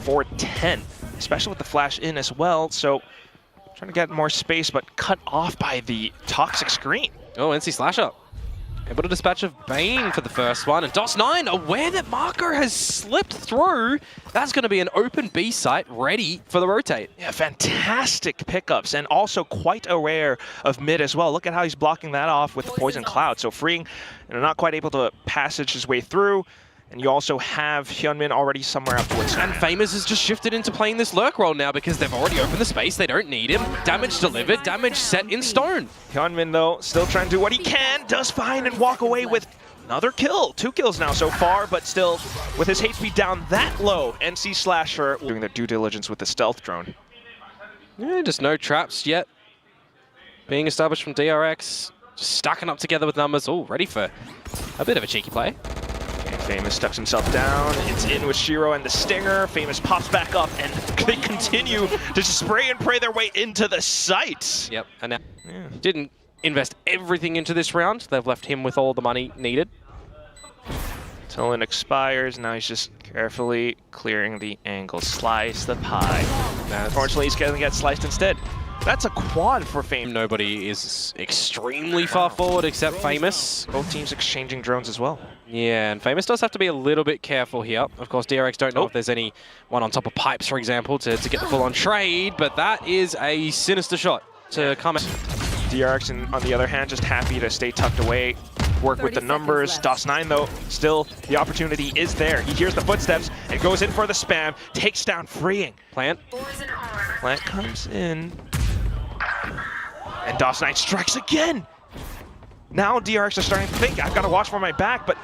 for 10, especially with the flash in as well. So trying to get more space, but cut off by the toxic screen. Oh, NC Slasher. Able to dispatch of Bane for the first one, and DOS9 aware that Marco has slipped through. That's going to be an open B site ready for the rotate. Yeah, fantastic pickups, and also quite aware of mid as well. Look at how he's blocking that off with the Poison Cloud. So freeing, not quite able to passage his way through. And you also have Hyunmin already somewhere afterwards. And Famous has just shifted into playing this lurk role now because they've already opened the space. They don't need him. Damage delivered, damage set in stone. Hyunmin, though, still trying to do what he can. Does fine and walk away with another kill. 2 kills now so far, but still with his HP down that low. NC Slasher doing their due diligence with the stealth drone. Yeah, just no traps yet. Being established from DRX. Just stacking up together with numbers. Oh, ready for a bit of a cheeky play. Famous steps himself down, it's in with Shiro and the Stinger. Famous pops back up, and they continue to spray and pray their way into the site. Yep, and now didn't invest everything into this round. They've left him with all the money needed. Till it expires, now he's just carefully clearing the angle. Slice the pie. Unfortunately, he's going to get sliced instead. That's a quad for Famous. Nobody is extremely far forward except Famous. Both teams exchanging drones as well. Yeah, and Famous does have to be a little bit careful here. Of course, DRX don't know if there's any one on top of pipes, for example, to get the full-on trade, but that is a sinister shot to come out. DRX, on the other hand, just happy to stay tucked away, work with the numbers. DOS9, though, still the opportunity is there. He hears the footsteps and goes in for the spam, takes down freeing. Plant. Plant comes in. And DOS9 strikes again! Now DRX are starting to think, I've got to watch for my back, but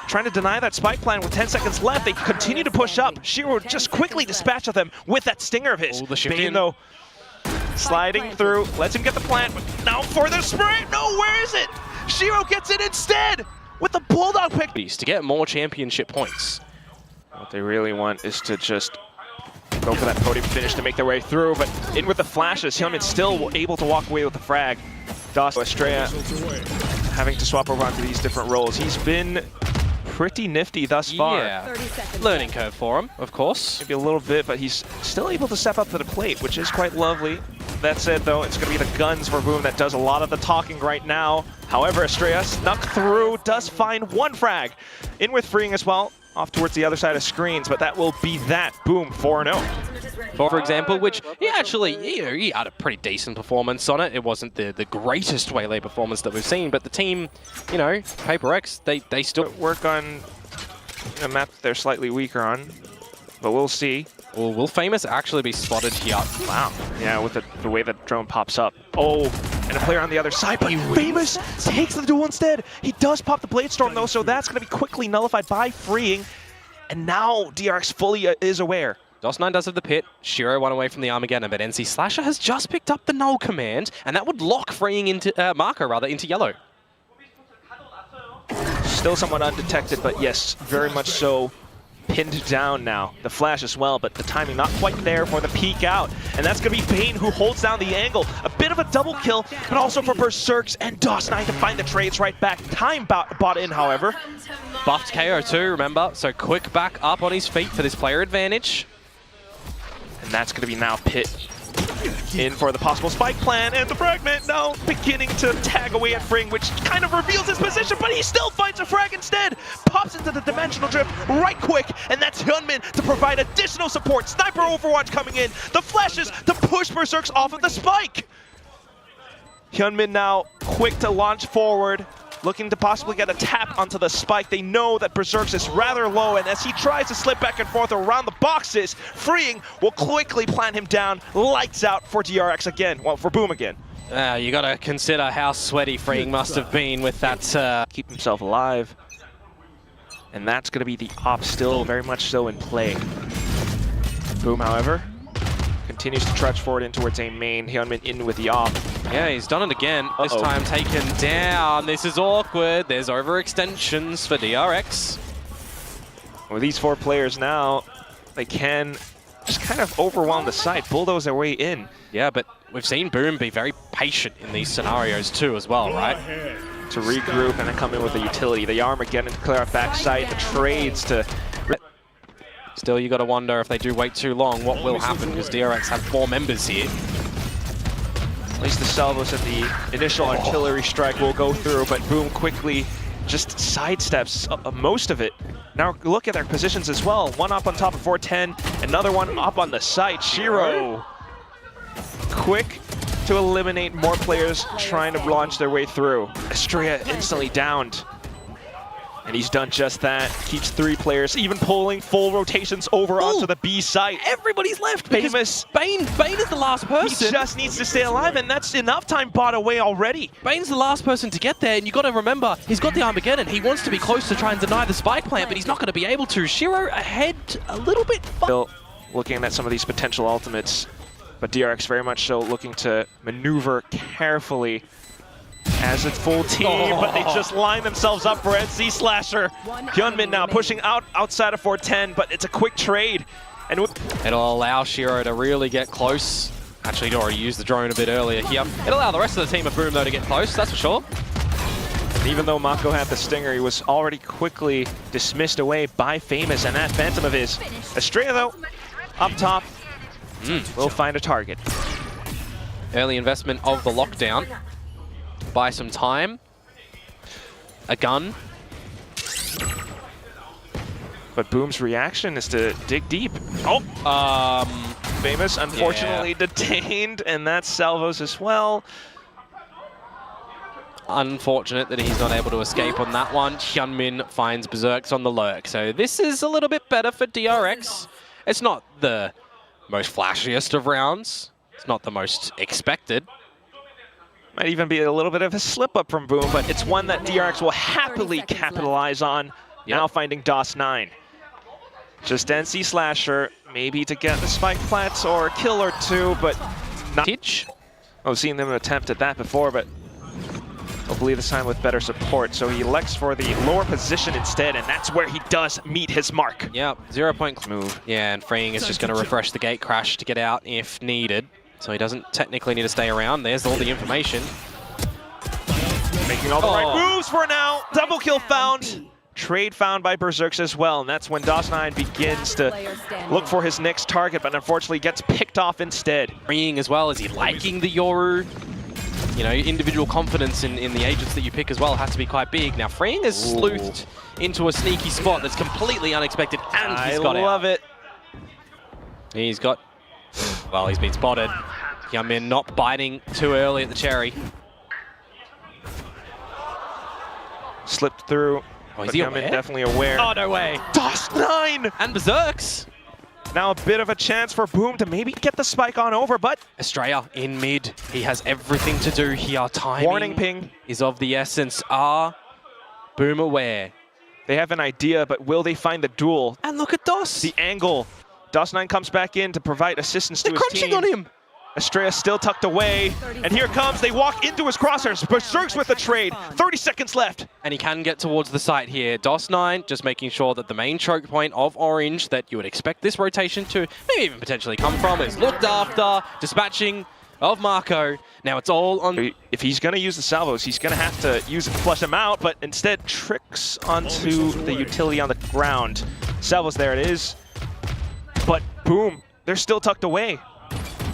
trying to deny that spike plan with 10 seconds left. They continue to push up. Shiro just quickly dispatches them with that stinger of his. Oh, the shift Bane, in. though, sliding through, lets him get the plant, but now for the spray! No, where is it? Shiro gets it instead with the Bulldog pick. To get more championship points. What they really want is to just go for that podium finish to make their way through, but in with the flashes, Hyunmin still able to walk away with the frag. Estrella having to swap over onto these different roles. He's been pretty nifty thus far. Yeah, learning curve for him, of course. Maybe a little bit, but he's still able to step up to the plate, which is quite lovely. That said, though, it's going to be the guns for Boom that does a lot of the talking right now. However, Estrella snuck through, does find 1 frag. In with freeing as well, off towards the other side of screens, but that will be that. Boom, 4-0. For example, which he actually, he had a pretty decent performance on it. It wasn't the greatest Waylay performance that we've seen, but the team, Paper X, they still work on a map that they're slightly weaker on, but we'll see. Well, will Famous actually be spotted here? Wow. Yeah, with the way that drone pops up. Oh, and a player on the other side, but Famous takes the duel instead. He does pop the Blade Storm, though, so that's going to be quickly nullified by freeing. And now DRX fully is aware. DOS9 does have the pit. Shiro won away from the Armageddon, but NC Slasher has just picked up the null command, and that would lock freeing into Marco into yellow. Still somewhat undetected, but yes, very much so pinned down now. The flash as well, but the timing not quite there for the peek out. And that's going to be Bane who holds down the angle. A bit of a double kill, but also for Berserks and DOS9 to find the trades right back. Time bought in, however. Buffed KO too, remember? So quick back up on his feet for this player advantage. And that's going to be now Pit in for the possible spike plan, and the fragment now beginning to tag away at Fring, which kind of reveals his position, but he still finds a frag instead. Pops into the dimensional drift right quick, and that's Hyunmin to provide additional support. Sniper Overwatch coming in, the flashes to push Berserks off of the spike. Hyunmin now quick to launch forward, looking to possibly get a tap onto the spike. They know that Berserks is rather low, and as he tries to slip back and forth around the boxes, freeing will quickly plant him down. Lights out for DRX again, well, for Boom again. You gotta consider how sweaty freeing must have been with that. Keep himself alive. And that's gonna be the op still very much so in play. Boom, however, continues to trudge forward in towards a main. Hyunmin in with the op. Yeah, he's done it again. This time taken down. This is awkward. There's overextensions for DRX. With these 4 players now, they can just kind of overwhelm the site, bulldoze their way in. Yeah, but we've seen Boom be very patient in these scenarios too as well, right? To regroup and then come in with the utility. The Armageddon to clear out backside, the trades to... Still, you got to wonder if they do wait too long, what will happen, because DRX have 4 members here. At least the salvos and the initial artillery strike will go through, but Boom quickly just sidesteps most of it. Now look at their positions as well. One up on top of 410, another one up on the side. Shiro, quick to eliminate more players trying to launch their way through. Estrella instantly downed. And he's done just that. Keeps 3 players, even pulling full rotations over onto the B site. Everybody's left because Bane is the last person. He just needs to stay alive, and that's enough time bought away already. Bane's the last person to get there, and you got to remember, he's got the Armageddon. He wants to be close to try and deny the spike plant, but he's not going to be able to. Shiro ahead a little bit. Still looking at some of these potential ultimates, but DRX very much so looking to maneuver carefully as a full team, but they just line themselves up for NC Slasher. Hyunmin now pushing outside of 410, but it's a quick trade. And it'll allow Shiro to really get close. Actually, he'd already used the drone a bit earlier here. It'll allow the rest of the team of Boom, though, to get close, that's for sure. And even though Mako had the stinger, he was already quickly dismissed away by Famous and that Phantom of his. Estrella, though, up top, will find a target. Early investment of the lockdown. Buy some time. A gun. But Boom's reaction is to dig deep. Oh! Famous, unfortunately, detained, and that's Salvos as well. Unfortunate that he's not able to escape on that one. Hyunmin finds Berserks on the lurk. So this is a little bit better for DRX. It's not the most flashiest of rounds. It's not the most expected. Might even be a little bit of a slip-up from Boom, but it's one that DRX will happily capitalize on. Now finding DOS9. Just NC Slasher, maybe to get the spike plants or a kill or 2, but not... I've seen them attempt at that before, but hopefully this time with better support. So he elects for the lower position instead, and that's where he does meet his mark. Yep, 0 point move. Yeah, and Freeing is just going to refresh the gate crash to get out if needed. So he doesn't technically need to stay around. There's all the information. Making all the right moves for now. Double kill found. Trade found by Berserks as well. And that's when DOS9 begins to look for his next target, but unfortunately gets picked off instead. Freeing as well. Is he liking the Yoru? You know, individual confidence in the agents that you pick as well has to be quite big. Now, Freeing has sleuthed into a sneaky spot that's completely unexpected, and he's got out. I love it. He's got... Well, he's been spotted. Hyunmin not biting too early at the cherry. Slipped through. Oh, is he aware? Definitely aware. Oh, no way. DOS9! And Berserks. Now a bit of a chance for Boom to maybe get the spike on over, but... Estrella in mid. He has everything to do here. Timing warning ping is of the essence. Are Boom aware? They have an idea, but will they find the duel? And look at DOS. The angle. DOS9 comes back in to provide assistance to his team. They're crunching on him. Estrella still tucked away, and here comes, they walk into his crosshairs. Berserks with the trade, 30 seconds left. And he can get towards the site here. DOS9 just making sure that the main choke point of Orange that you would expect this rotation to maybe even potentially come from is looked after, dispatching of Mako. Now it's all on... If he's going to use the salvos, he's going to have to use it to flush them out, but instead tricks onto the utility on the ground. Salvos, there it is. But Boom, they're still tucked away.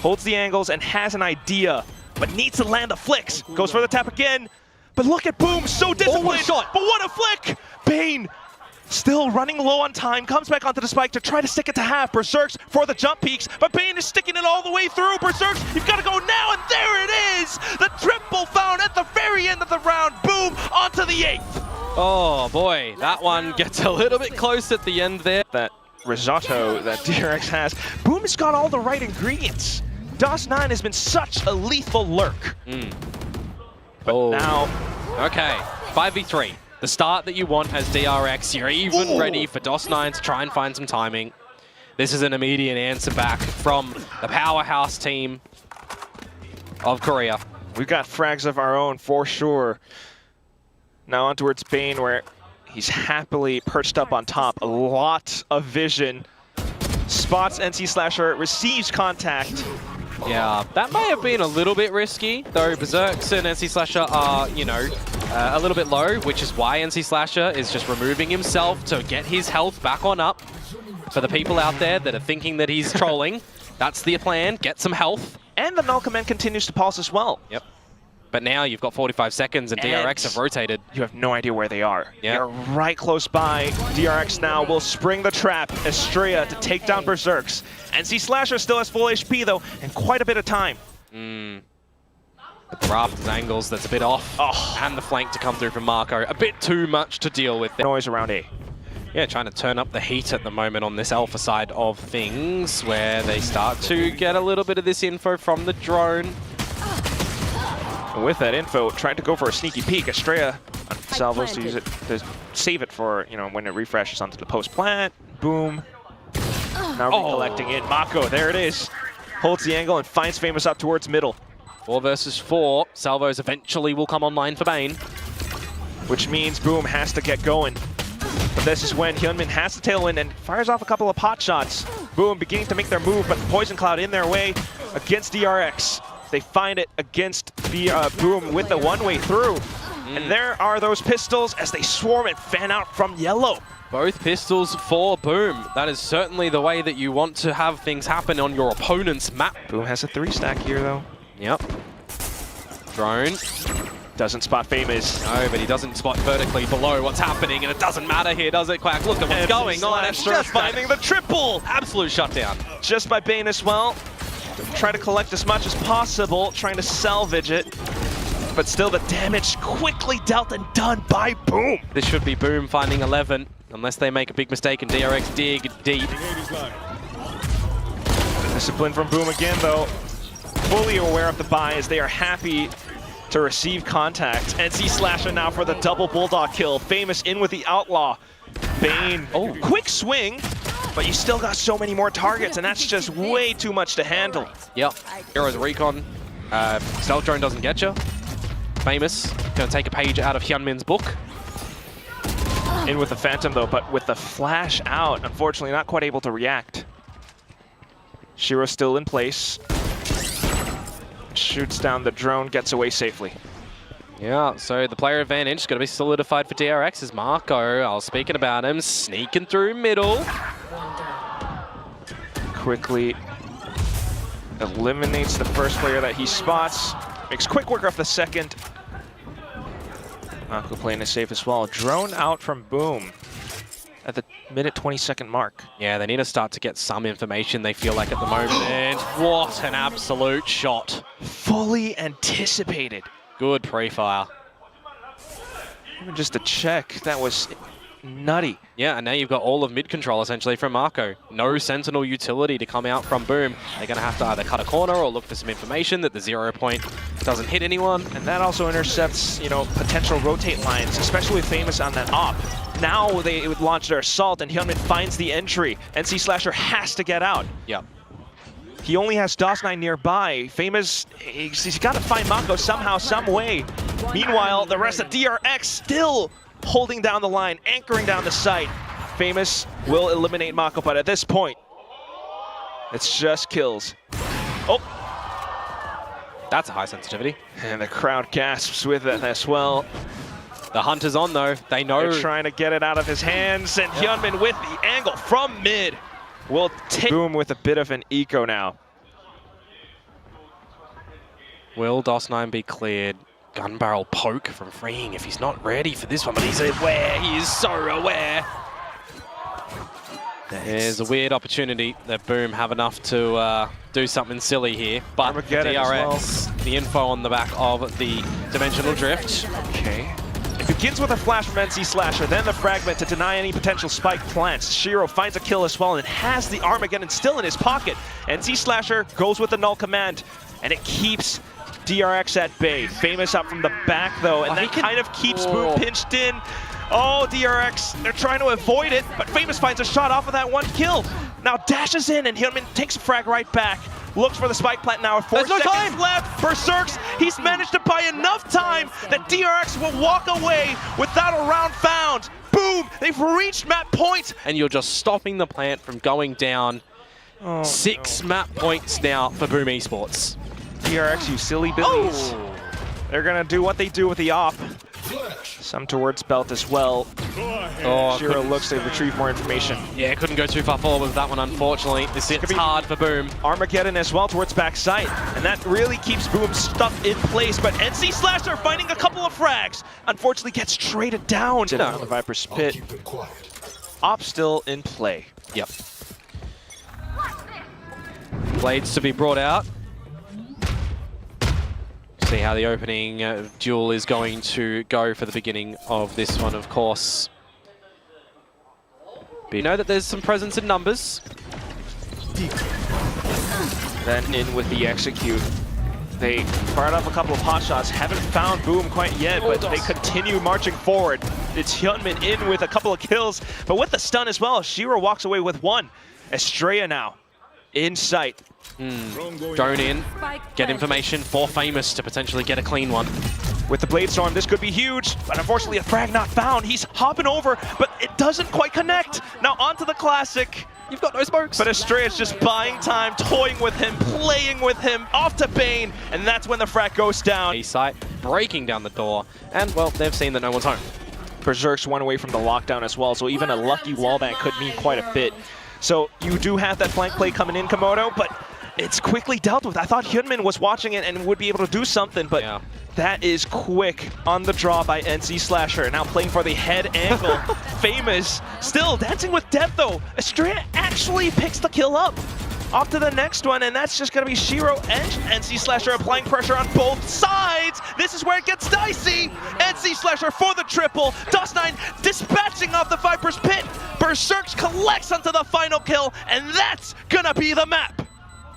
Holds the angles and has an idea, but needs to land the flicks. Goes for the tap again, but look at Boom, so disciplined, but what a flick! Bane, still running low on time, comes back onto the spike to try to stick it to half. Berserks for the jump peaks, but Bane is sticking it all the way through. Berserks, you've got to go now, and there it is! The triple found at the very end of the round. Boom, onto the 8th. Oh boy, that one gets a little bit close at the end there. That risotto that DRX has. Boom has got all the right ingredients. DOS9 has been such a lethal lurk. But now... Okay, 5v3. The start that you want as DRX. You're even ready for DOS9 to try and find some timing. This is an immediate answer back from the powerhouse team of Korea. We've got frags of our own for sure. Now on towards Bane, where he's happily perched up on top. A lot of vision. Spots NC Slasher, receives contact. Yeah, that may have been a little bit risky, though Berserks and NC Slasher are, you know, a little bit low, which is why NC Slasher is just removing himself to get his health back on up. For the people out there that are thinking that he's trolling, that's the plan. Get some health. And the null command continues to pulse as well. Yep. But now you've got 45 seconds and DRX have rotated. You have no idea where they are. Yep. They're right close by. DRX now will spring the trap. Estrella to take down Berserks. NC Slasher still has full HP though, and quite a bit of time. But the rafters angles, that's a bit off. Oh. And the flank to come through from Marco. A bit too much to deal with. Noise around A. Yeah, trying to turn up the heat at the moment on this alpha side of things, where they start to get a little bit of this info from the drone. And with that info, tried to go for a sneaky peek. Estrella on Salvos to use it to save it for, you know, when it refreshes onto the post plant. Boom. Now recollecting in. Mako, there it is. Holds the angle and finds Famous up towards middle. 4 versus 4. Salvos eventually will come online for Bane. Which means Boom has to get going. But this is when Hyunmin has to tailwind and fires off a couple of pot shots. Boom beginning to make their move, but Poison Cloud in their way against DRX. They find it against Boom with the one-way through. And there are those pistols as they swarm and fan out from yellow. Both pistols for Boom. That is certainly the way that you want to have things happen on your opponent's map. Boom has a 3-stack here though. Yep. Drone. Doesn't spot Famous. No, but he doesn't spot vertically below what's happening, and it doesn't matter here, does it, Quack? Look at what's going on. It's just finding the triple. Absolute shutdown. Just by Bane as well. Try to collect as much as possible, trying to salvage it. But still the damage quickly dealt and done by Boom. This should be Boom finding 11, unless they make a big mistake and DRX dig deep. Discipline from Boom again though. Fully aware of the buy as they are happy to receive contact. NC Slasher now for the double Bulldog kill. Famous in with the Outlaw. Bane, quick swing, but you still got so many more targets, and that's just way too much to handle. Yep, Heroes Recon. Stealth Drone doesn't get you. Famous, gonna take a page out of Hyunmin's book. In with the Phantom though, but with the flash out, unfortunately not quite able to react. Shiro's still in place. Shoots down the drone, gets away safely. Yeah, so the player advantage is going to be solidified for DRX as Marco, I was speaking about him, sneaking through middle. Quickly eliminates the first player that he spots. Makes quick work off the second. Marco playing it safe as well. Drone out from Boom at the minute 20-second mark. Yeah, they need to start to get some information, they feel like, at the moment. And what an absolute shot. Fully anticipated. Good pre-fire. Even just a check, that was nutty. Yeah, and now you've got all of mid-control, essentially, from Marco. No Sentinel utility to come out from Boom. They're going to have to either cut a corner or look for some information that the 0 point doesn't hit anyone. And that also intercepts, you know, potential rotate lines, especially Famous on that op. Now they would launch their assault, and Hyunmin finds the entry. NC Slasher has to get out. Yep. He only has DOS9 nearby. Famous, he's got to find Mako somehow, some way. Meanwhile, the rest of DRX still holding down the line, anchoring down the site. Famous will eliminate Mako, but at this point, it's just kills. Oh! That's a high sensitivity. And the crowd gasps with it as well. The hunt is on though, they know. They're trying to get it out of his hands, and Hyunmin with the angle from mid will take Boom with a bit of an eco now. Will DOS9 be cleared? Gun barrel poke from Freeing if he's not ready for this one, but he's aware, he is so aware. There's a weird opportunity that Boom have enough to do something silly here, but DRX, the info on the back of the Dimensional Drift. Okay. It begins with a flash from NC Slasher, then the fragment to deny any potential spike plants. Shiro finds a kill as well and has the Armageddon still in his pocket. NC Slasher goes with the null command, and it keeps DRX at bay. Famous up from the back though, and that kind of keeps Boom pinched in. Oh, DRX, they're trying to avoid it, but Famous finds a shot off of that one kill. Now dashes in, and Hyunmin takes a frag right back. Looks for the spike plant now with 4 seconds left. Berserks, he's managed to buy enough time that DRX will walk away without a round found. Boom, they've reached map point. And you're just stopping the plant from going down. 6 map points now for Boom Esports. DRX, you silly billies. They're gonna do what they do with the op. Some towards belt as well. Shiro looks to retrieve more information. Yeah, couldn't go too far forward with that one, unfortunately. This is hard for Boom. Armageddon as well towards backside, and that really keeps Boom stuck in place, but NC Slasher finding a couple of frags. Unfortunately gets traded down to the Viper's pit. Op still in play. Yep. Blades to be brought out. See how the opening duel is going to go for the beginning of this one, of course. But you know that there's some presence in numbers. Then in with the execute. They fired off a couple of hot shots, haven't found Boom quite yet, but they continue marching forward. It's Hyunmin in with a couple of kills, but with the stun as well, Shiro walks away with one. Estrella now in sight. Drone in, get information for Famous to potentially get a clean one. With the Blade Storm, this could be huge, but unfortunately a frag not found. He's hopping over, but it doesn't quite connect. Now onto the Classic. You've got no smokes. But Estrella's just buying time, toying with him, playing with him, off to Bane, and that's when the frag goes down. A-site breaking down the door, and well, they've seen that no one's home. Berserk's one away from the lockdown as well, so even a lucky wallbang could mean quite a bit. So you do have that flank play coming in, Komodo, but it's quickly dealt with. I thought Hyunmin was watching it and would be able to do something, but that is quick on the draw by NC Slasher. Now playing for the head angle. Famous still dancing with death though. Estrella actually picks the kill up. Off to the next one, and that's just going to be Shiro and NC Slasher applying pressure on both sides. This is where it gets dicey. NC Slasher for the triple. DOS9 dispatching off the Viper's pit. Berserk collects onto the final kill, and that's going to be the map.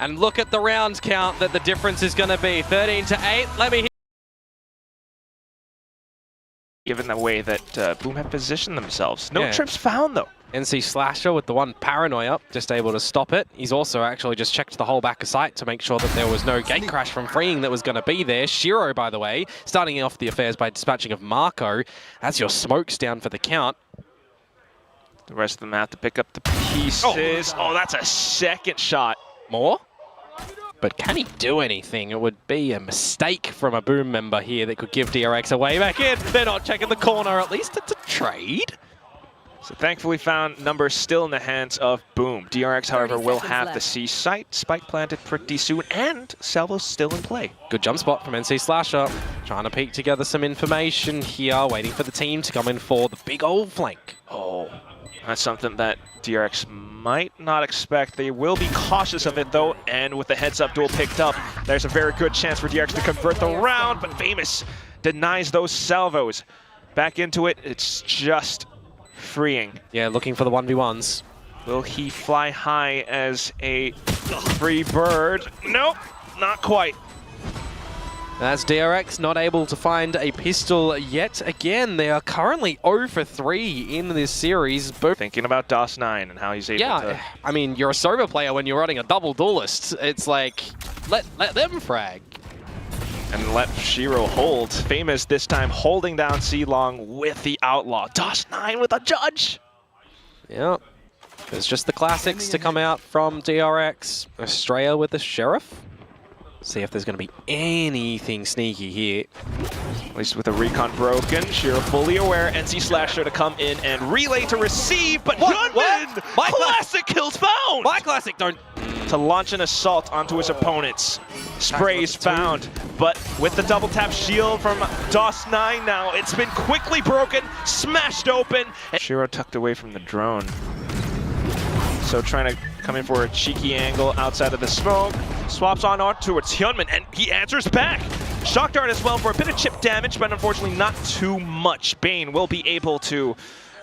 And look at the round count that the difference is going to be. 13-8. Let me hear. Given the way that Boom have positioned themselves. No trips found though. NC Slasher with the one paranoia, just able to stop it. He's also actually just checked the whole back of sight to make sure that there was no gate crash from freeing that was going to be there. Shiro, by the way, starting off the affairs by dispatching of Marco. That's your smokes down for the count. The rest of them have to pick up the pieces. Oh, that's a second shot. More? But can he do anything? It would be a mistake from a Boom member here that could give DRX a way back in. They're not checking the corner, at least it's a trade. So thankfully found numbers still in the hands of Boom. DRX, however, will have the C site. Spike planted pretty soon, and Salvo's still in play. Good jump spot from NC Slasher. Trying to piece together some information here, waiting for the team to come in for the big old flank. Oh, that's something that DRX might not expect. They will be cautious of it though, and with the heads-up duel picked up, there's a very good chance for DRX to convert the round, but Famous denies those salvos. Back into it, it's just freeing. Yeah, looking for the 1v1s. Will he fly high as a free bird? Nope, not quite. That's DRX not able to find a pistol yet again. They are currently 0 for 3 in this series. Thinking about DOS9 and how he's able to... I mean, you're a Sova player when you're running a double duelist. It's like, let them frag. And let Shiro hold. Famous this time holding down C-Long with the Outlaw. DOS9 with a judge. Yeah. It's just the classics to come out from DRX. Estrella with the Sheriff. See if there's going to be anything sneaky here. At least with the recon broken, Shiro fully aware. NC Slasher to come in and relay to receive, but Hyunmin! Classic kills found! My classic don't... To launch an assault onto his opponents. Sprays found, but with the double tap shield from DOS9 now, it's been quickly broken, smashed open. Shiro tucked away from the drone. So trying to come in for a cheeky angle outside of the smoke. Swaps on towards Hyunmin, and he answers back. Shock Dart as well for a bit of chip damage, but unfortunately not too much. Bane will be able to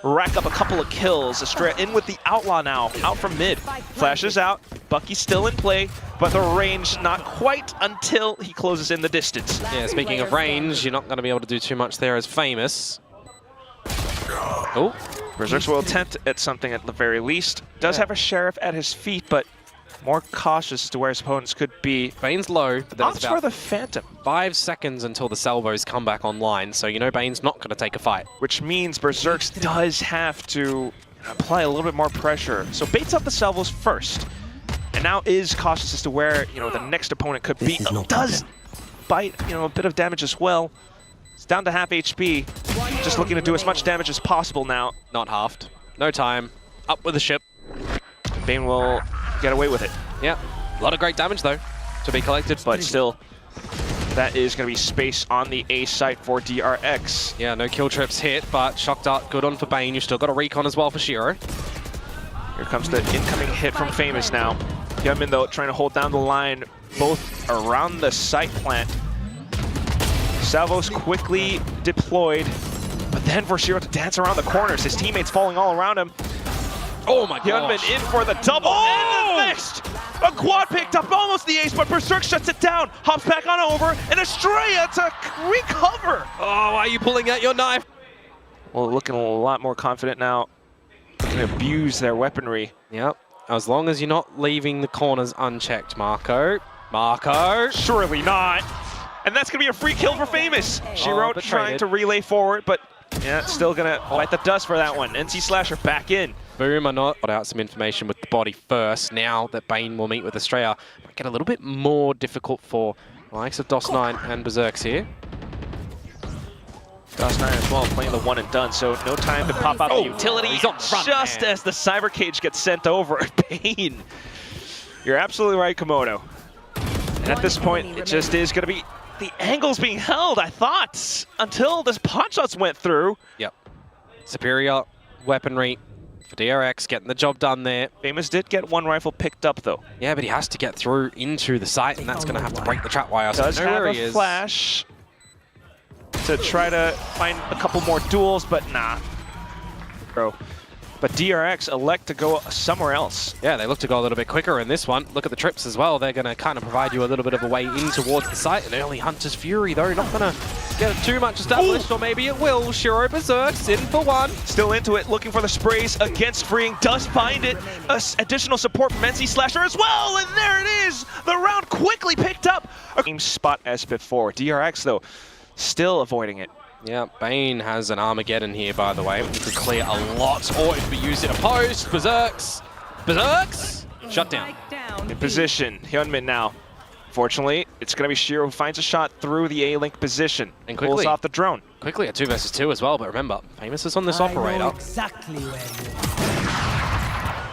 rack up a couple of kills. Estrella in with the Outlaw now, out from mid. Flashes out, Bucky's still in play, but the range not quite until he closes in the distance. Yeah, speaking of range, you're not going to be able to do too much there as Famous. Oh. Berserk will attempt at something at the very least. Does have a Sheriff at his feet, but more cautious as to where his opponents could be. Bane's low, but there's Opts for the Phantom. 5 seconds until the salvos come back online, so you know Bane's not going to take a fight. Which means Berserk does have to apply a little bit more pressure. So baits up the salvos first, and now is cautious as to where the next opponent could be. Does bite a bit of damage as well. It's down to half HP. Just looking to do as much damage as possible now. Not halved. No time. Up with the ship. Bane will get away with it. Yeah. A lot of great damage, though, to be collected. But still, that is going to be space on the A site for DRX. Yeah, no kill trips hit, but Shock Dart, good on for Bane. You've still got a recon as well for Shiro. Here comes the incoming hit from Famous now. Hyunmin, though, trying to hold down the line both around the site plant. Salvos quickly deployed, but then for Shiro to dance around the corners. His teammates falling all around him. Oh my god. Hyunmin in for the double and the missed. A quad picked up almost the ace, but Berserk shuts it down. Hops back on over, and Estrella to recover. Oh, why are you pulling out your knife? Well, looking a lot more confident now. Looking to abuse their weaponry. Yep. As long as you're not leaving the corners unchecked, Marco. Marco! Surely not. And that's going to be a free kill for Famous. Shiro trying to relay forward, but yeah, still going to bite the dust for that one. NC Slasher back in. Boom, I got out some information with the body first. Now that Bane will meet with Estrella, might get a little bit more difficult for the likes of DOS9 and Berserks here. DOS9 as well, playing the one and done, so no time to pop out the utility. He's on run, just man. as the Cyber Cage gets sent over. Bane, you're absolutely right, Komodo. And at this point, it just is going to be the angles being held, I thought, until this pot shots went through. Yep. Superior weaponry for DRX, getting the job done there. Famous did get one rifle picked up, though. Yeah, but he has to get through into the site, and that's going to have to break the trap wire. Does have a flash to try to find a couple more duels, but nah. Bro. But DRX elect to go somewhere else. Yeah, they look to go a little bit quicker in this one. Look at the trips as well. They're going to kind of provide you a little bit of a way in towards the site. An early Hunter's Fury, though, not going to get too much established, or maybe it will. Shiro Berserk's in for one. Still into it, looking for the sprays against Freeing. Does find it. Additional support from NC Slasher as well, and there it is. The round quickly picked up. Same spot as before. DRX, though, still avoiding it. Yeah, Bane has an Armageddon here, by the way. He could clear a lot, or it could be used in a post. Berserks! Berserks! Shut down. In position, Hyunmin now. Fortunately, it's going to be Shiro who finds a shot through the A-Link position. And quickly, pulls off the drone. Quickly a 2 versus 2 as well, but remember, Famous is on this operator. Exactly where you are.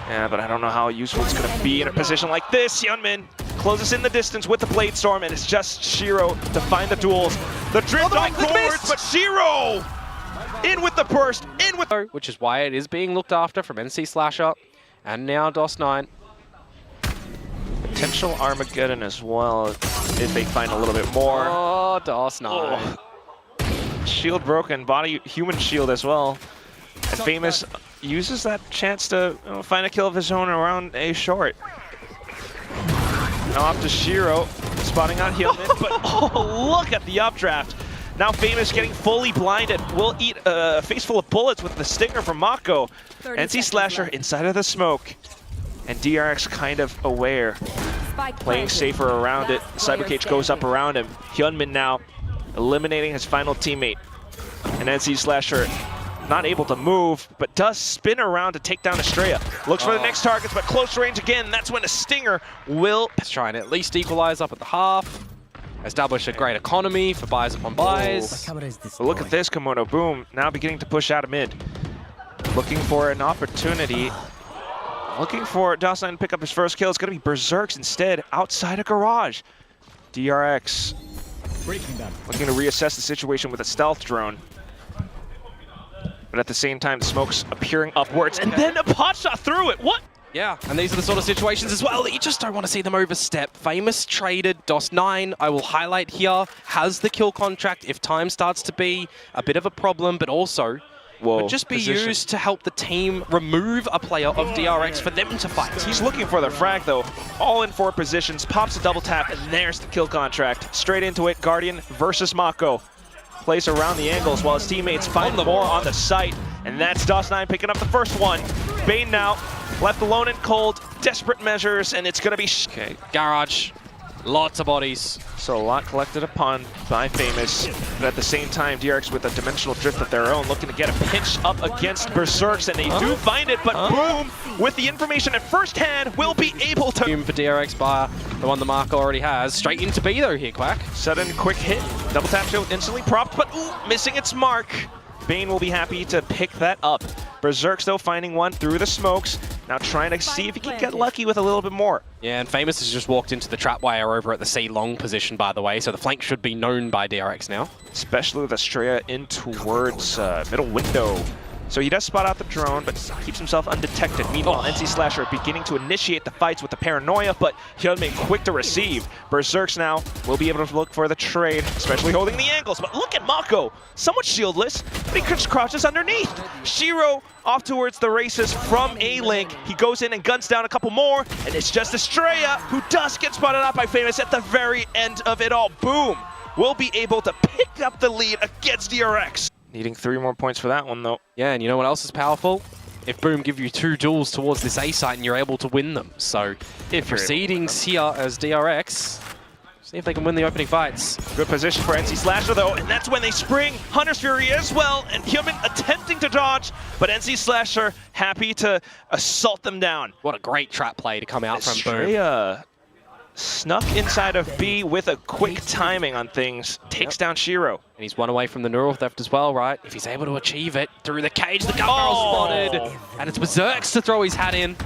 Yeah, but I don't know how useful it's going to be in a position like this. Hyunmin closes in the distance with the Blade Storm, and it's just Shiro to find the duels. The drift on forwards, but Shiro in with the burst, in with... Which is why it is being looked after from NC Slasher, and now DOS9. Potential Armageddon as well, if they find a little bit more. Oh, DOS9. Oh. Shield broken, body human shield as well. And Famous uses that chance to find a kill of his own around A short. Now off to Shiro, spotting on Hyunmin, but oh, look at the updraft. Now Famous getting fully blinded. Will eat a face full of bullets with the stinger from Mako. NC Slasher inside of the smoke. And DRX kind of aware, playing safer around it. Cyber Cage goes up around him. Hyunmin now eliminating his final teammate. And NC Slasher not able to move, but does spin around to take down Estrella. Looks for the next targets, but close range again. That's when a stinger will... Let's try and at least equalize up at the half. Establish a great economy for buys upon buys. But look at this, Komodo. Boom, now beginning to push out of mid. Looking for an opportunity. Looking for DOS9 to pick up his first kill. It's going to be Berserks instead, outside a garage. DRX looking to reassess the situation with a stealth drone. But at the same time, the smoke's appearing upwards, and then a pot shot through it. What? Yeah, and these are the sort of situations as well that you just don't want to see them overstep. Famous traded DOS9, I will highlight here, has the kill contract if time starts to be a bit of a problem, but also would just be used to help the team remove a player of DRX for them to fight. He's looking for the frag, though. All in 4 positions, pops a double tap, and there's the kill contract. Straight into it, Guardian versus Mako. Plays around the angles while his teammates find more on the site. And that's DOS9 picking up the first one. Bane now, left alone and cold, desperate measures, and it's gonna be... Okay. Garage, lots of bodies. So a lot collected upon by Famous, but at the same time, DRX with a dimensional drift of their own, looking to get a pinch up against Berserks, and they do find it, but boom, with the information at first hand, will be able to... For DRX by the one the Mark already has. Straight into B though here, Quack. Sudden quick hit Double tap shield instantly propped, but ooh, missing its mark. Bane will be happy to pick that up. Berserk's though finding one through the smokes. Now trying to see if he can get lucky with a little bit more. Yeah, and Famous has just walked into the trap wire over at the C long position, by the way, so the flank should be known by DRX now. Especially with Estrella in towards middle window. So he does spot out the drone, but keeps himself undetected. Meanwhile, NC Slasher beginning to initiate the fights with the paranoia, but Hyunmin quick to receive. Berserks now will be able to look for the trade, especially holding the angles. But look at Mako, somewhat shieldless, but he just crouches underneath. Shiro off towards the races from A-Link. He goes in and guns down a couple more, and it's just Estrella who does get spotted out by Famous at the very end of it all. Boom! Will be able to pick up the lead against DRX. Needing 3 more points for that one, though. Yeah, and you know what else is powerful? If Boom give you 2 duels towards this A site and you're able to win them. So if you're seedings here as DRX, see if they can win the opening fights. Good position for NC Slasher, though, and that's when they spring Hunter's Fury as well, and Human attempting to dodge, but NC Slasher happy to assault them down. What a great trap play to come out from Boom. Estrella snuck inside of B with a quick timing on things, takes down Shiro. And he's one away from the neural theft as well, right? If he's able to achieve it through the cage, the gun barrel spotted. And it's Berserks to throw his hat in.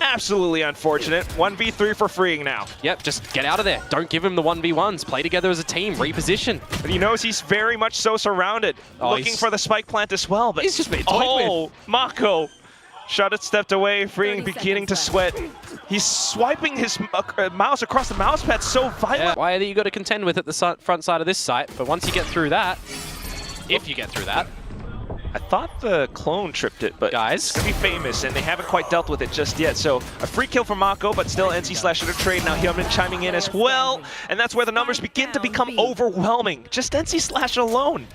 Absolutely unfortunate. 1v3 for freeing now. Yep, just get out of there. Don't give him the 1v1s. Play together as a team, reposition. But he knows he's very much so surrounded. Looking for the spike plant as well, but he's just been toyed with. Mako. Shot it stepped away, freeing beginning to sweat. He's swiping his mouse across the mouse pad so violently. Yeah. Wire that you got to contend with at the front side of this site, but once you get through that, if you get through that. I thought the clone tripped it, but guys, it's gonna be Famous, and they haven't quite dealt with it just yet. So a free kill for Mako, but still NC Slasher to trade. Now Hyunmin chiming in as well, and that's where the numbers begin to become overwhelming. Just NC Slasher alone.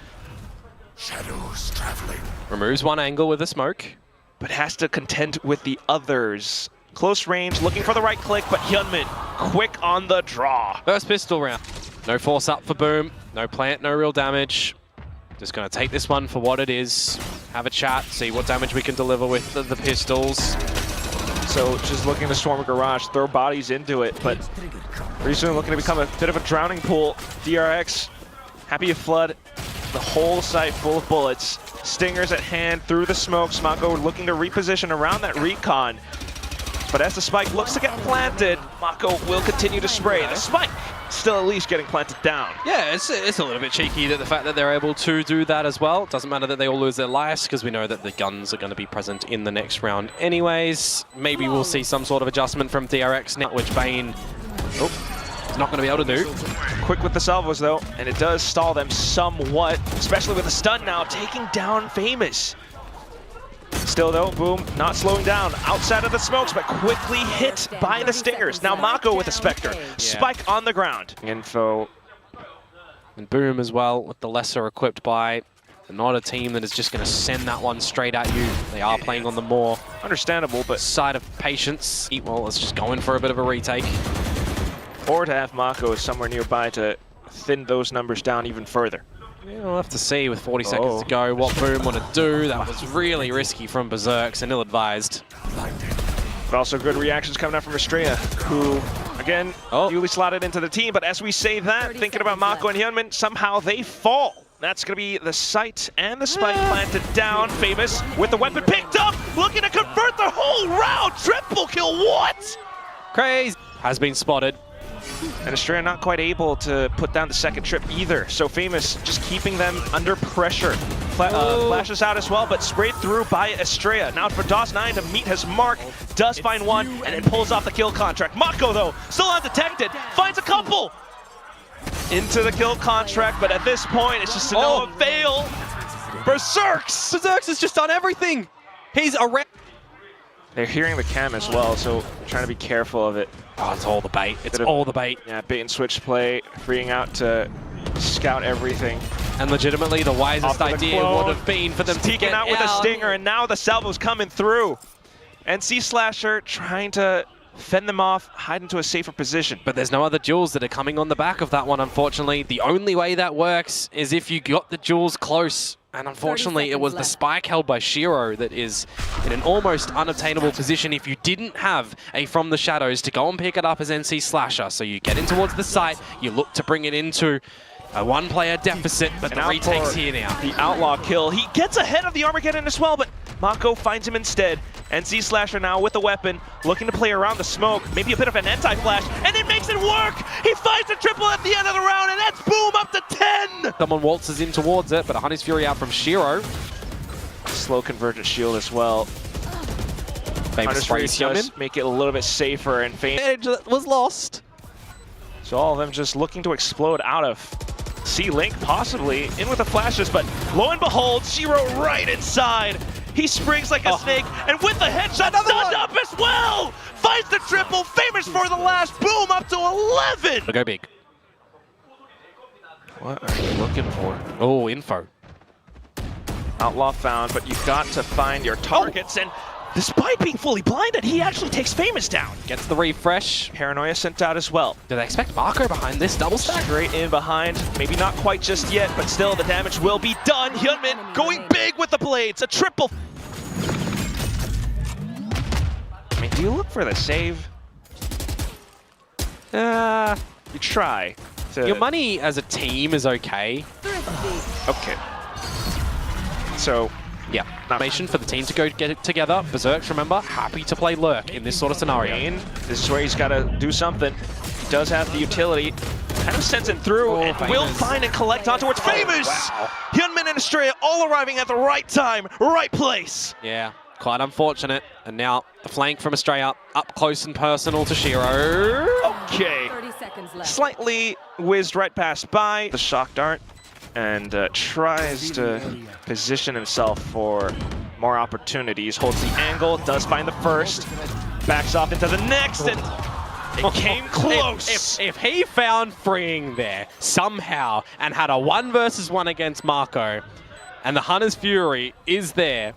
Shadows traveling. Removes one angle with a smoke, but has to contend with the others. Close range, looking for the right click, but Hyunmin quick on the draw. First pistol round. No force up for Boom. No plant, no real damage. Just going to take this one for what it is. Have a chat, see what damage we can deliver with the pistols. So just looking to swarm a garage, throw bodies into it, but pretty soon looking to become a bit of a drowning pool. DRX, happy to flood the whole site full of bullets. Stingers at hand through the smoke. Mako looking to reposition around that recon. But as the spike looks to get planted, Mako will continue to spray. The spike still at least getting planted down. Yeah, it's a little bit cheeky that the fact that they're able to do that as well. Doesn't matter that they all lose their lives because we know that the guns are going to be present in the next round anyways. Maybe we'll see some sort of adjustment from DRX now, which Bane is not going to be able to do. Quick with the salvos though, and it does stall them somewhat, especially with the stun now, taking down Famous. Still though, Boom not slowing down outside of the smokes, but quickly hit by the Stingers. Now Mako with the Spectre. Spike on the ground. Info. And Boom as well with the lesser equipped buy. They're not a team that is just going to send that one straight at you. They are playing on the more understandable, but side of patience. Well, let's just go in for a bit of a retake. Or to have Mako somewhere nearby to thin those numbers down even further. Yeah, we'll have to see with 40 seconds to go what Boom want to do. That was really risky from Berserks and ill-advised. But also good reactions coming out from Estrella, who, again, newly slotted into the team. But as we say that, thinking about Mako and Hyunmin, somehow they fall. That's going to be the sight and the spike planted down. Famous with the weapon picked up, looking to convert the whole round. Triple kill, what? Crazy. Has been spotted. And Estrella not quite able to put down the second trip either. So Famous just keeping them under pressure. Flashes out as well, but sprayed through by Estrella. Now for DOS9 to meet his mark. Does find one, and then pulls off the kill contract. Mako, though, still undetected. Finds a couple. Into the kill contract, but at this point, it's just a no avail. Berserks! Berserks has just done everything. He's around. They're hearing the cam as well, so trying to be careful of it. Oh, it's all the bait. It's all the bait. Yeah, bait and switch play, freeing out to scout everything. And legitimately, the wisest idea would have been for them to get out with a stinger, and now the salvo's coming through. NC Slasher trying to fend them off, hide into a safer position. But there's no other jewels that are coming on the back of that one, unfortunately. The only way that works is if you got the jewels close. And unfortunately, it was the spike held by Shiro that is in an almost unobtainable position if you didn't have a From the Shadows to go and pick it up as NC Slasher. So you get in towards the site, you look to bring it into A one-player deficit, but And the out retake's for here now. The Outlaw kill. He gets ahead of the Armageddon as well, but Mako finds him instead. NC Slasher now with the weapon, looking to play around the smoke. Maybe a bit of an anti-flash, and it makes it work! He finds a triple at the end of the round, and that's boom up to 10! Someone waltzes in towards it, but a Hunter's Fury out from Shiro. Slow convergent shield as well. Famous phrase, does make it a little bit safer and Advantage that was lost. So all of them just looking to explode out of C-Link, possibly, in with the flashes, but lo and behold, Shiro right inside. He springs like a snake, and with the headshot, stunned up as well! Finds the triple, famous for the last, boom, up to 11! Go big. What are you looking for? Oh, info. Outlaw found, but you've got to find your targets, and despite being fully blinded, he actually takes Famous down. Gets the refresh. Paranoia sent out as well. Do they expect Marco behind this double stack? Straight in behind, maybe not quite just yet, but still the damage will be done. Hyunmin going big with the blades, a triple. I mean, do you look for the save? You try. Your money as a team is okay. Okay. So, yeah, information for the team to go get it together. Berserk, remember, happy to play Lurk in this sort of scenario. This is where he's got to do something. He does have the utility. Kind of sends it through and will find and collect on towards Famous! Wow. Hyunmin and Estrella all arriving at the right time, right place. Yeah, quite unfortunate. And now the flank from Estrella up close and personal to Shiro. Okay. 30 seconds left. Slightly whizzed right past by the shock dart and tries to position himself for more opportunities. Holds the angle, does find the first, backs off into the next, and it came close. If he found freeing there somehow and had a 1 versus 1 against Marco, and the Hunter's Fury is there,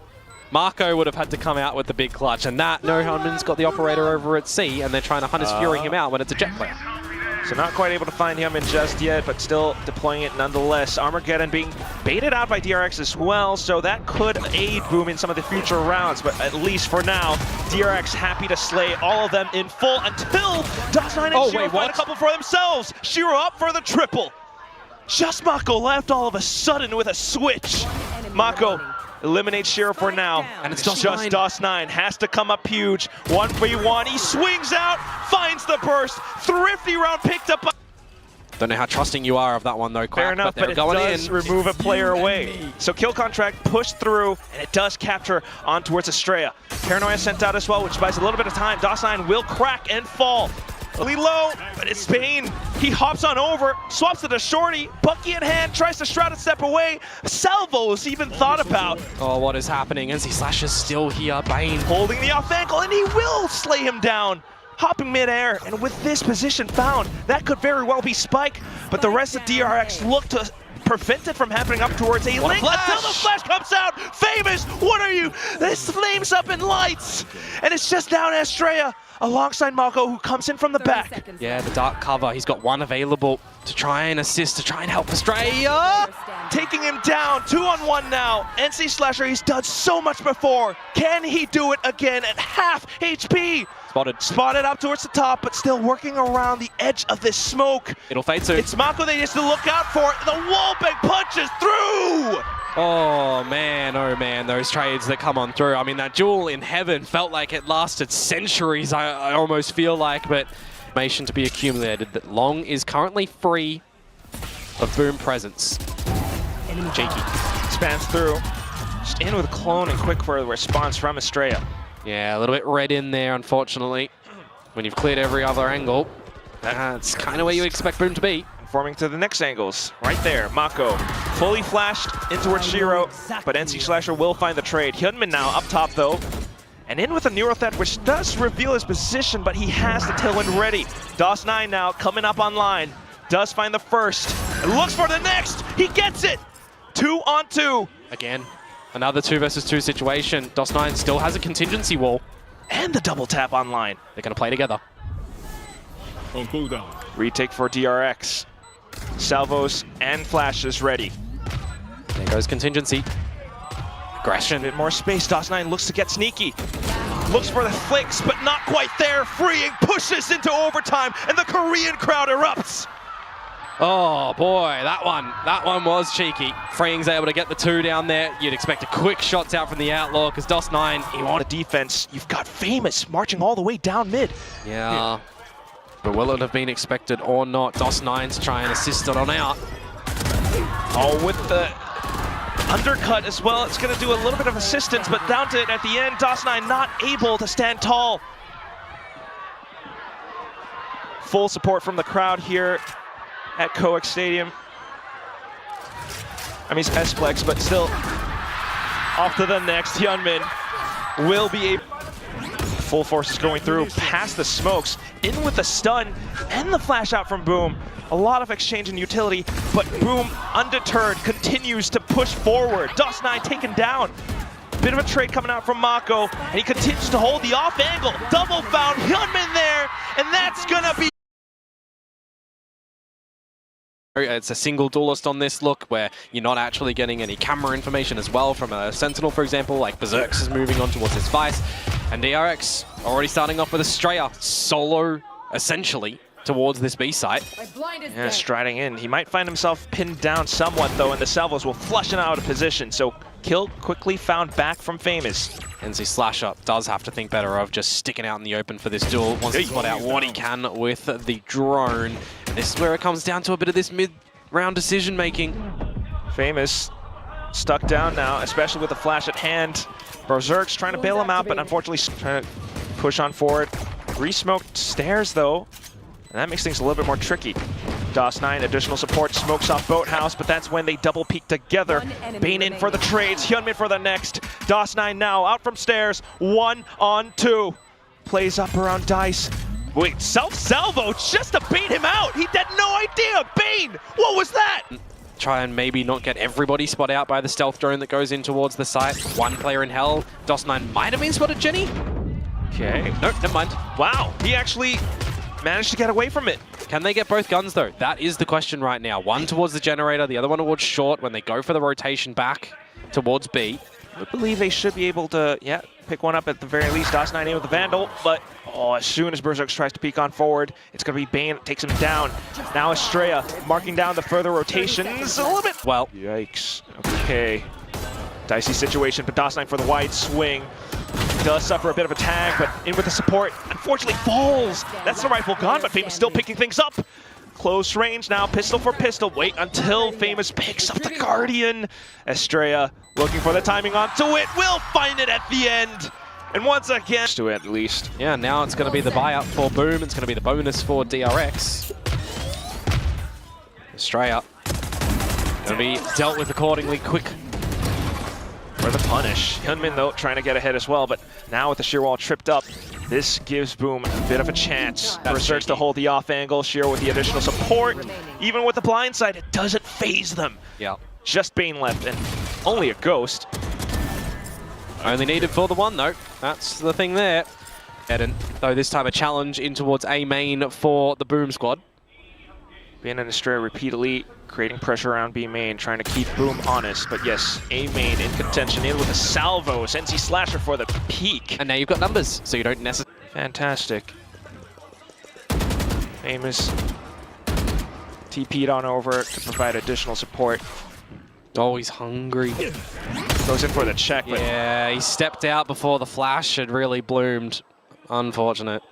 Marco would have had to come out with the big clutch, and that no Hunman's got the operator over at C, and they're trying to Hunter's Fury him out when it's a jet player. So not quite able to find him in just yet, but still deploying it nonetheless. Armageddon being baited out by DRX as well, so that could aid Boom in some of the future rounds, but at least for now, DRX happy to slay all of them in full until DOS9 and Shiro find a couple for themselves. Shiro up for the triple. Just Mako left all of a sudden with a switch. Mako eliminates Shiro for now, and it's just DOS9 has to come up huge. 1v1, he swings out, finds the burst, thrifty round picked up. Don't know how trusting you are of that one though, Quack, fair enough, but it does remove a player away. So kill contract pushed through, and it does capture on towards Estrella. Paranoia sent out as well, which buys a little bit of time. DOS9 will crack and fall. Really low, but it's Spain. He hops on over, swaps to the shorty, Bucky in hand, tries to shroud and step away. Salvo's even thought about. Oh, what is happening? NC Slasher's still here, Bane. Holding the off ankle, and he will slay him down. Hopping midair, and with this position found, that could very well be Spike, but the rest of DRX look to prevent it from happening up towards a link until the flash comes out. Famous, what are you? This flames up in lights, and it's just down Estrella alongside Mako, who comes in from the back. Yeah, the dark cover. He's got one available to try and assist, to try and help Estrella. Taking him down, 2-on-1 now. NC Slasher, he's done so much before. Can he do it again at half HP? Spotted up towards the top, but still working around the edge of this smoke. It'll fade soon. It's Mako they just to look out for. The wallbang punches through! Oh man, those trades that come on through. I mean, that duel in heaven felt like it lasted centuries, I almost feel like, but information to be accumulated that Long is currently free of Boom presence. Cheeky. Spans through. Just in with a clone and quick for the response from Estrella. Yeah, a little bit red in there, unfortunately. When you've cleared every other angle, that's kind of where you expect Boom to be. Forming to the next angles. Right there, Mako fully flashed in towards Shiro, but NC Slasher will find the trade. Hyunmin now up top though, and in with a Neuro Threat, which does reveal his position, but he has the tailwind ready. DOS9 now coming up online, does find the first, and looks for the next, he gets it! 2-on-2. Again, another 2 versus 2 situation. DOS9 still has a contingency wall. And the double tap online. They're gonna play together. On cooldown. Retake for DRX. Salvos and flashes ready. There goes contingency. Aggression. A bit more space. DOS9 looks to get sneaky. Looks for the flicks, but not quite there. Freeing, pushes into overtime, and the Korean crowd erupts. Oh boy, that one was cheeky. Freeing's able to get the 2 down there. You'd expect a quick shots out from the Outlaw because DOS9, You want a defense, you've got Famous marching all the way down mid. yeah. But will it have been expected or not? DOS9's trying to assist it on out. Oh, with the undercut as well, it's going to do a little bit of assistance, but down to it at the end, DOS9 not able to stand tall. Full support from the crowd here at Coex Stadium. I mean, it's Esplex, but still off to the next. Hyunmin will be able. Full force is going through past the smokes, in with the stun and the flash out from Boom. A lot of exchange and utility, but Boom, undeterred, continues to push forward. DOS9 taken down. Bit of a trade coming out from Mako, and he continues to hold the off angle. Double found Hyunmin there, and that's gonna be. It's a single duelist on this look where you're not actually getting any camera information as well from a Sentinel, for example, like Berserks is moving on towards his Vice. And DRX already starting off with Estrella solo, essentially, towards this B site. Yeah, striding in. He might find himself pinned down somewhat, though, and the salvos will flush him out of position. So kill quickly found back from Famous. NC Slasher does have to think better of just sticking out in the open for this duel. Wants to spot out what he can with the drone. And this is where it comes down to a bit of this mid-round decision-making. Famous stuck down now, especially with the flash at hand. Berserk's trying to bail him out, but unfortunately trying to push on forward. Re-smoked stairs, though, and that makes things a little bit more tricky. DOS9, additional support, smokes off Boathouse, but that's when they double peek together. Bane in for the trades, Hyunmin for the next. DOS9 now out from stairs, 1-on-2. Plays up around Dice. Wait, self-salvo just to bait him out. He had no idea. Bane, what was that? Try and maybe not get everybody spot out by the stealth drone that goes in towards the site. One player in hell. DOS9 might have been spotted, Jenny. Okay. Nope, never mind. Wow, he actually managed to get away from it. Can they get both guns, though? That is the question right now. One towards the generator, the other one towards short when they go for the rotation back towards B. I believe they should be able to, yeah, pick one up at the very least. DOS9 in with the Vandal, but as soon as Berserk tries to peek on forward, it's going to be Bane that takes him down. Now Estrella marking down the further rotations a little bit. Well, Yikes. Okay. Dicey situation, but DOS9 for the wide swing. Does suffer a bit of a tag, but in with the support. Unfortunately falls. That's the rifle gone, but Famous still picking things up. Close range now, pistol for pistol. Wait until Famous picks up the Guardian. Estrella looking for the timing onto it. Will find it at the end. And once again, to it at least. yeah, now it's going to be the buyout for Boom. It's going to be the bonus for DRX. Estrella going to be dealt with accordingly quick. For the punish. Hyunmin, though, trying to get ahead as well, but now with the shear wall tripped up, this gives Boom a bit of a chance. Berserk to hold the off angle, shear with the additional support. Even with the blind side, it doesn't phase them. Yeah. Just Bane left, and only a ghost. Only needed for the one, though. That's the thing there. Eden, though, this time a challenge in towards A main for the Boom squad. Bane and Estrella repeatedly creating pressure around B main, trying to keep Boom honest. But yes, A main in contention, in with the salvos. NC Slasher for the peak. And now you've got numbers, so you don't necessarily... Fantastic. Famous TP'd on over to provide additional support. Oh, he's hungry. Goes in for the check, but Yeah, he stepped out before the flash had really bloomed. Unfortunate.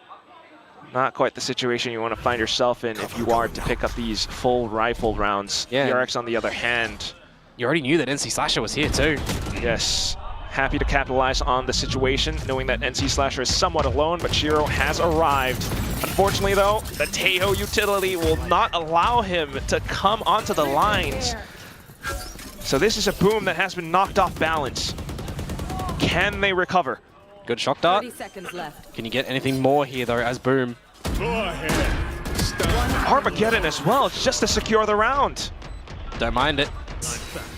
not quite the situation you want to find yourself in if you are to pick up these full rifle rounds. Yeah. DRX, on the other hand, You already knew that NC Slasher was here too. yes, happy to capitalize on the situation, knowing that NC Slasher is somewhat alone, but Shiro has arrived. Unfortunately, though, the Tejo utility will not allow him to come onto the lines. So this is a Boom that has been knocked off balance. Can they recover? Good shock dart. 30 seconds left. Can you get anything more here though as Boom? Go ahead. Stop. Armageddon as well, just to secure the round. Don't mind it.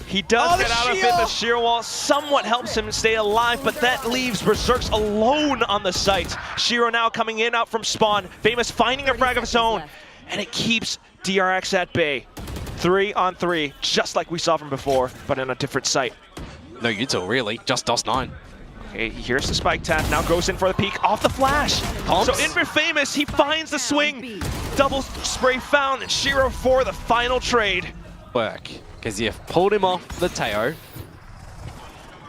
He does the get out of it. shear! The shear wall somewhat helps him stay alive, but that leaves Berserks alone on the site. Shiro now coming in out from spawn. Famous finding a frag of his own, and it keeps DRX at bay. 3-on-3, just like we saw from before, but in a different site. No util really, just DOS9. Okay, here's the spike tap, now goes in for the peek off the flash. So in for Famous, he finds the swing. Double spray found, and Shiro for the final trade. Work, because you've pulled him off the Teo.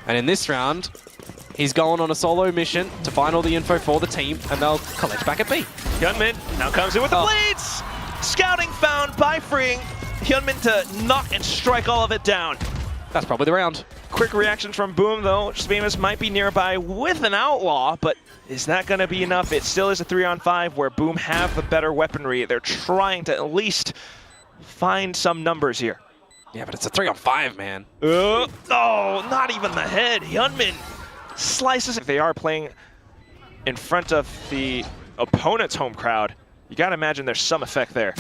And in this round, he's going on a solo mission to find all the info for the team, and they'll collect back at B. Hyunmin now comes in with the blades! Scouting found by Freeing. Hyunmin to knock and strike all of it down. That's probably the round. Quick reaction from Boom, though. Famous might be nearby with an Outlaw, but is that going to be enough? It still is a 3-on-5 where Boom have the better weaponry. They're trying to at least find some numbers here. Yeah, but it's a 3-on-5, man. Oh, not even the head. Hyunmin slices. If they are playing in front of the opponent's home crowd, you got to imagine there's some effect there.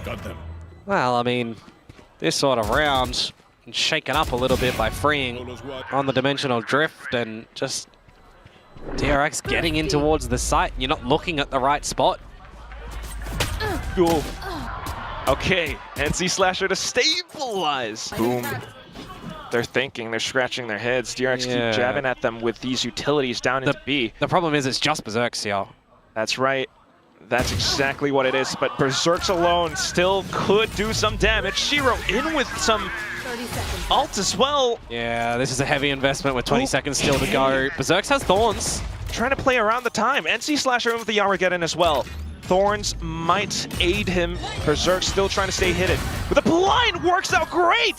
Got them. Well, I mean, this sort of round, shaken up a little bit by Freeing on the dimensional drift and just DRX getting in towards the site. You're not looking at the right spot. Ooh. Okay, NC Slasher to stabilize. Boom. They're thinking, they're scratching their heads. DRX keep jabbing at them with these utilities down into B. The problem is it's just Berserks here. That's right. That's exactly what it is, but Berserks alone still could do some damage. Shiro in with some ult as well. Yeah, this is a heavy investment with 20 seconds still to go. Berserks has Thorns. Trying to play around the time. NC Slasher in with the Armageddon as well. Thorns might aid him. Berserk still trying to stay hidden. But the blind works out great!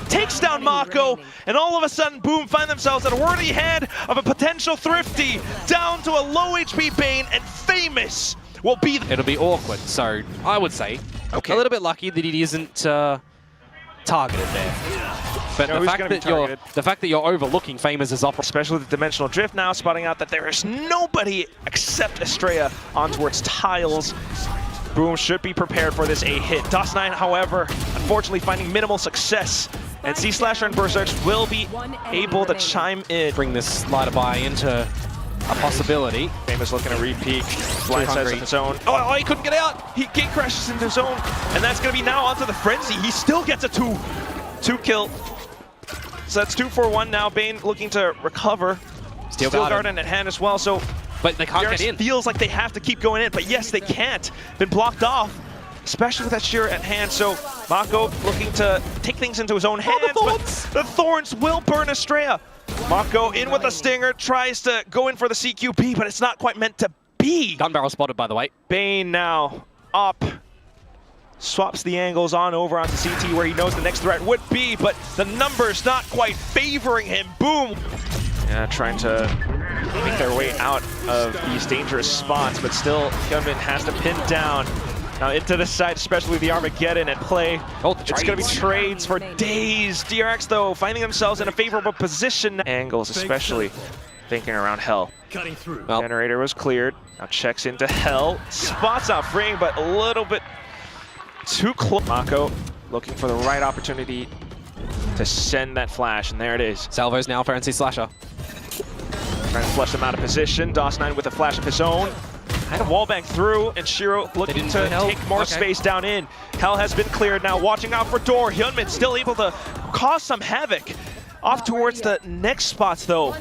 Takes down Mako, and all of a sudden, Boom find themselves at a worthy hand of a potential Thrifty, down to a low HP Bane, and Famous will be... It'll be awkward, so I would say a little bit lucky that he isn't targeted there. But the fact that you're overlooking Famous as opera, especially with the dimensional drift now, spotting out that there is nobody except Estrella on towards tiles. Boom should be prepared for this A-hit. DOS9, however, unfortunately finding minimal success. And C Slasher and Berserks will be able to chime in. Bring this slider by into a possibility. Famous looking to re-peek. Blindsides of his own. Oh, he couldn't get out! He gate crashes into his own. And that's going to be now onto the Frenzy. He still gets a two kill. So that's 2 for 1 now. Bane looking to recover. Steel Garden at hand as well. So, but they can't get in. Feels like they have to keep going in, but yes, they can't. Been blocked off, especially with that shear at hand. So Mako looking to take things into his own hands, but the Thorns will burn Estrella. Mako in with a stinger, tries to go in for the CQB, but it's not quite meant to be. Gun barrel spotted, by the way. Bane now up. Swaps the angles on over onto CT where he knows the next threat would be, but the numbers not quite favoring him. Boom! Yeah, trying to make their way out of these dangerous spots, but still Hyunmin has to pin down. Now into the side, especially the Armageddon at play. It's going to be trades for days. DRX, though, finding themselves in a favorable position. Angles, especially thinking around Hell. Cutting through. Well, Generator was cleared. Now checks into Hell. Spots out Freeing, but a little bit too close. Mako looking for the right opportunity to send that flash, and there it is. Salvos now for NC Slasher. Trying to flush them out of position. DOS9 with a flash of his own. Had a wallbang through, and Shiro looking to take more space down in. Hell has been cleared now, watching out for Door. Hyunmin still able to cause some havoc. Off towards the next spots, though.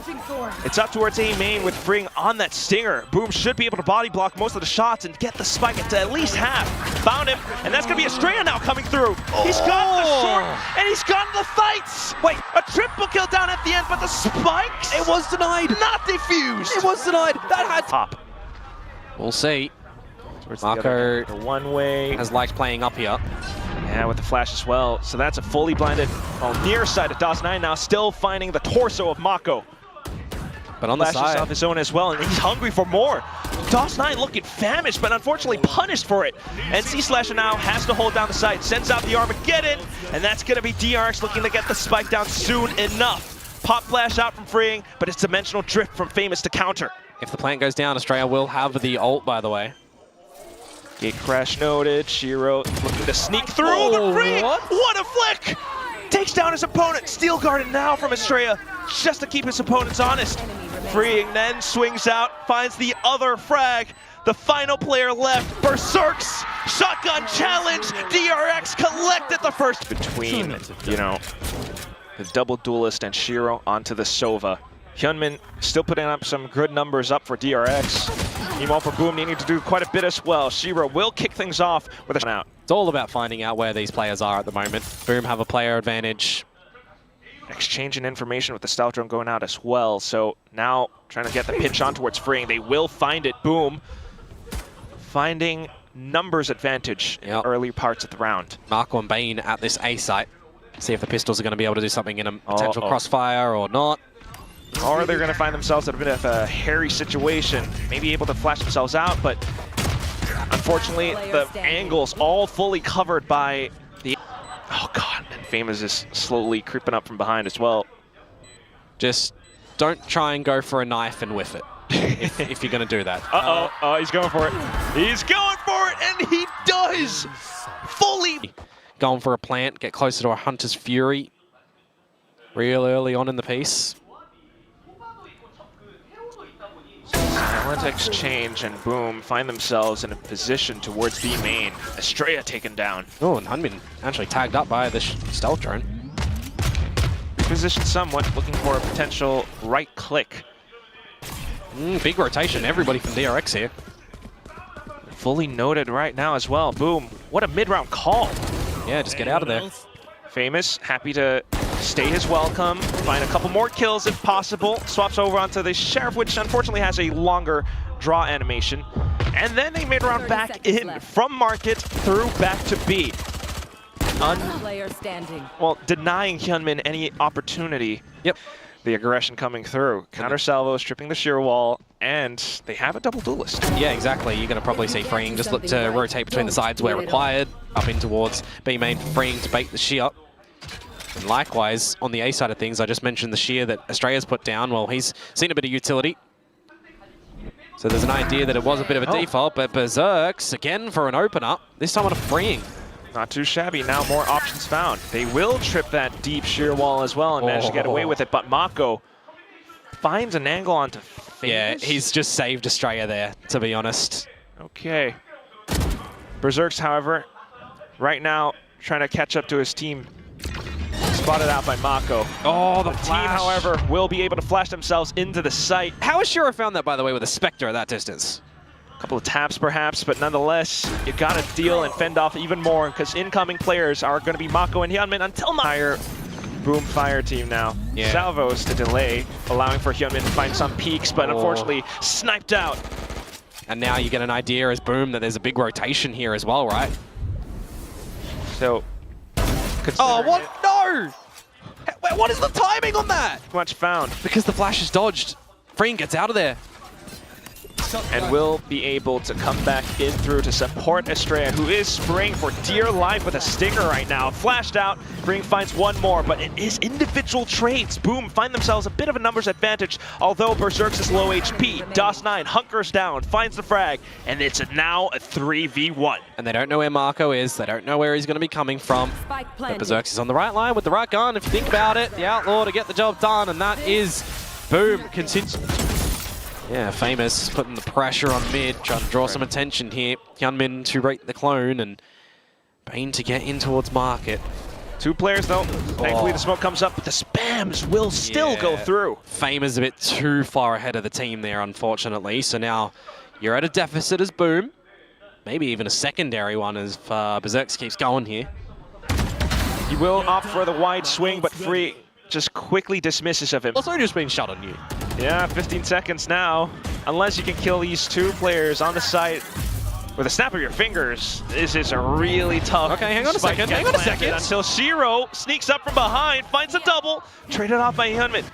It's up towards A main with Freeing on that stinger. Boom should be able to body block most of the shots and get the spike at least half. Found him, and that's going to be Estrella now coming through. He's gotten the short, and he's gotten the fights. Wait, a triple kill down at the end, but the spikes? It was denied. Not defused. It was denied. That had top. We'll see. Mako the one way has liked playing up here. Yeah, with the flash as well. So that's a fully blinded near side of DOS9 now, still finding the torso of Mako. But on the side, off his own as well, and he's hungry for more. DOS9 looking famished, but unfortunately punished for it. NC Slasher now has to hold down the site, sends out the Armageddon, and that's going to be DRX looking to get the spike down soon enough. Pop flash out from Freeing, but it's dimensional drift from Famous to counter. If the plant goes down, Australia will have the ult, by the way. Gate crash noted. Shiro looking to sneak through, but Freeing, what a flick! Takes down his opponent. Steel Garden now from Estrella, just to keep his opponents honest. Freeing then swings out, finds the other frag. The final player left, Berserks, shotgun challenge. DRX collected the first. Between, you know, the double duelist and Shiro onto the Sova. Hyunmin still putting up some good numbers up for DRX. Meanwhile for Boom needing to do quite a bit as well. Shiro will kick things off with a out. It's all about finding out where these players are at the moment. Boom have a player advantage. Exchanging information with the stealth drone going out as well. So now trying to get the pitch on towards Freeing. They will find it. Boom finding numbers advantage in early parts of the round. Marco and Bane at this A site. See if the pistols are going to be able to do something in a potential crossfire or not. Or they're going to find themselves in a bit of a hairy situation. Maybe able to flash themselves out, but unfortunately the angle's all fully covered by the... Oh god, and Famous is slowly creeping up from behind as well. Just don't try and go for a knife and whiff it, if you're going to do that. Uh-oh, he's going for it. He's going for it, and he does! Fully! Going for a plant, get closer to a Hunter's Fury real early on in the piece. Talent exchange and Boom find themselves in a position towards B main. Estrella taken down. Oh, and Hunmin actually tagged up by the stealth drone. Repositioned somewhat, looking for a potential right click. Big rotation, everybody from DRX here. Fully noted right now as well. Boom, what a mid-round call. Yeah, just get out of there. Famous, happy to stay his welcome, find a couple more kills if possible. Swaps over onto the Sheriff, which unfortunately has a longer draw animation. And then they made around back in from Market through back to B. Well, denying Hyunmin any opportunity. Yep. The aggression coming through. Counter salvos, tripping the shear wall, and they have a double duelist. Yeah, exactly. You're going to probably see Freeing just look to rotate between the sides where required, up in towards B main for Freeing to bait the shear. And likewise, on the A side of things, I just mentioned the shear that Estrella's put down. Well, he's seen a bit of utility. So there's an idea that it was a bit of a default, but Berserks, again for an opener, this time on a Freeing. Not too shabby, now more options found. They will trip that deep shear wall as well and manage to get away with it, but Mako finds an angle onto Famous. Yeah, he's just saved Estrella there, to be honest. Okay. Berserks, however, right now trying to catch up to his team. Spotted out by Mako. Oh, the team, flash. however, will be able to flash themselves into the site. How has Shiro found that, by the way, with a Spectre at that distance? Couple of taps perhaps, but nonetheless, you gotta deal and fend off even more because incoming players are gonna be Mako and Hyunmin until higher. Boom fire team now. Yeah. Salvos to delay, allowing for Hyunmin to find some peaks, but unfortunately sniped out. And now you get an idea as Boom that there's a big rotation here as well, right? So, oh, what? No! What is the timing on that? much found. Because the flash is dodged. Freeing gets out of there. And will be able to come back in through to support Estrella, who is spraying for dear life with a stinger right now. Flashed out, Freeing finds one more, but it is individual trades. Boom find themselves a bit of a numbers advantage, although Berserks is low HP. DOS9 hunkers down, finds the frag, and it's now a 3v1. And they don't know where Marco is, they don't know where he's going to be coming from. But Berserks is on the right line with the right gun, if you think about it. The Outlaw to get the job done, and that is Boom. Continues. Yeah, Famous putting the pressure on mid, trying to draw some attention here. Hyunmin to rate the clone, and Bane to get in towards Market. Two players though. Thankfully the smoke comes up, but the spams will still go through. Famous a bit too far ahead of the team there, unfortunately. So now you're at a deficit as Boom. Maybe even a secondary one as Berserks keeps going here. He will opt for the wide swing, but Free just quickly dismisses of him. Also just been shot on you. Yeah, 15 seconds now. Unless you can kill these two players on the site with a snap of your fingers, this is a really tough. Okay, hang on a second. Hang on a second. Until Shiro sneaks up from behind, finds a double, traded off by Hyunmin.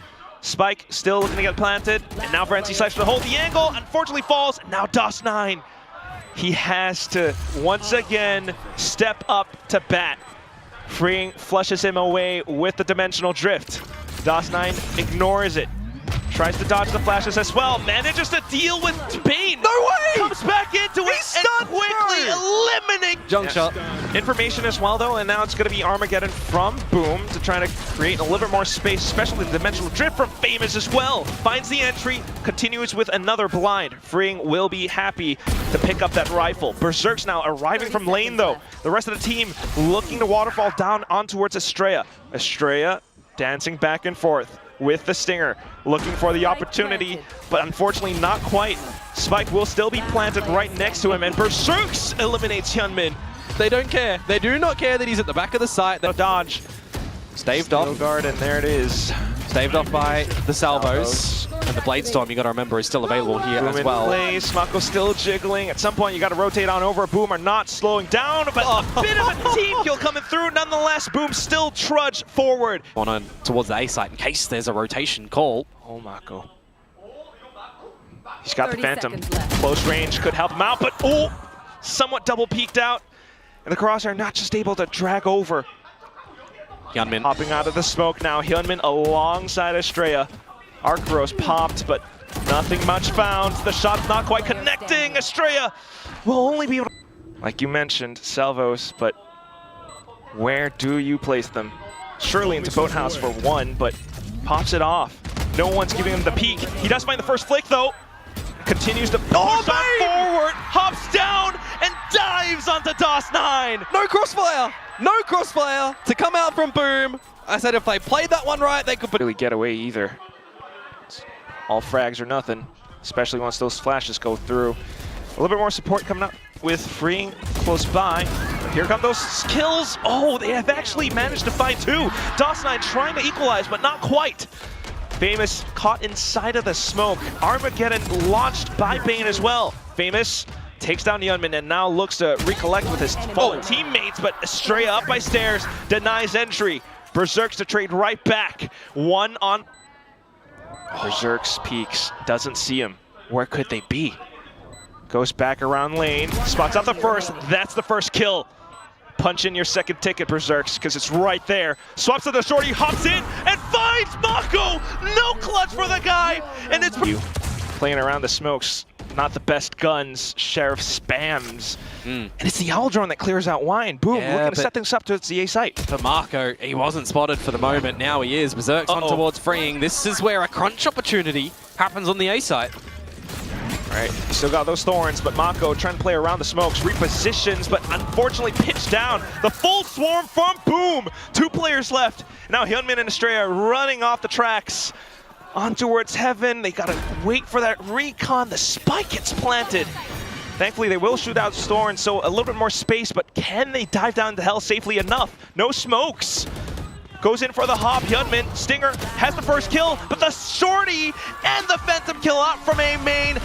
Spike still looking to get planted, and now Frenzy Slash to hold the angle. Unfortunately falls, and now DOS9. He has to once again step up to bat. Freeing flushes him away with the dimensional drift. DOS9 ignores it. Tries to dodge the flashes as well. Manages to deal with Bane. No way! Comes back into it and quickly eliminates. Junk shot. Information as well though, and now it's going to be Armageddon from Boom to try to create a little bit more space, especially the dimensional drift from Famous as well. Finds the entry, continues with another blind. Freeing will be happy to pick up that rifle. Berserk's now arriving from lane though. The rest of the team looking to waterfall down on towards Estrella. Estrella dancing back and forth. with the Stinger, looking for the opportunity, but unfortunately not quite. Spike will still be planted right next to him, and Berserks eliminates Hyunmin. They don't care. They do not care that he's at the back of the site. No dodge. Staved Steel off. guard, and there it is. Staved off by the salvos. And the Blade Storm, you got to remember, is still available here Boom as in well. place, Mako still jiggling. At some point, you got to rotate on over. Boom are not slowing down, but a bit of a team kill coming through. Nonetheless, Boom still trudge forward. On towards the A site in case there's a rotation call. Oh, Mako. He's got the 30 Phantom. seconds left. Close range could help him out, but somewhat double peeked out. And the Crosshair not just able to drag over. Hyunmin. Hopping out of the smoke now. Hyunmin alongside Estrella. Arcros popped, but nothing much found. The shot's not quite connecting. Estrella will only be able to... Like you mentioned, salvos, but where do you place them? Surely into Boathouse for one, but pops it off. No one's giving him the peek. He does find the first flick, though. Continues to push on forward, hops down, and dives onto DOS9. No crossfire! No crossfire to come out from Boom. I said if they played that one right, they could Really get away either. All frags or nothing, especially once those flashes go through. A little bit more support coming up with Freeing close by. Here come those kills. Oh, they have actually managed to find two. DOS9 trying to equalize, but not quite. Famous caught inside of the smoke. Armageddon launched by Bane as well. Famous takes down Hyunmin and now looks to recollect with his fallen teammates, but Estrella up by stairs, denies entry. Berserks to trade right back. One on... Berserks peeks, doesn't see him. Where could they be? Goes back around lane, spots out the first, that's the first kill. Punch in your second ticket, Berserks, because it's right there. Swaps to the shorty, hops in, and finds Mako! No clutch for the guy! And it's... Playing around the smokes, not the best guns. Sheriff spams. And it's the Owl Drone that clears out Wine. Boom, Yeah, looking to set things up towards the A site. For Marco, he wasn't spotted for the moment. Now he is. Berserk's on towards Freeing. This is where a crunch opportunity happens on the A site. All right, still got those thorns, but Mako trying to play around the smokes, repositions, but unfortunately pitched down. The full swarm from Boom. 2 players left. Now Hyunmin and Estrella running off the tracks on towards Heaven. They gotta wait for that recon. The spike gets planted. Thankfully, they will shoot out Thorns, so a little bit more space, but can they dive down to hell safely enough? No smokes. Goes in for the hop. Hyunmin, Stinger has the first kill, but the shorty and the Phantom kill out from A main.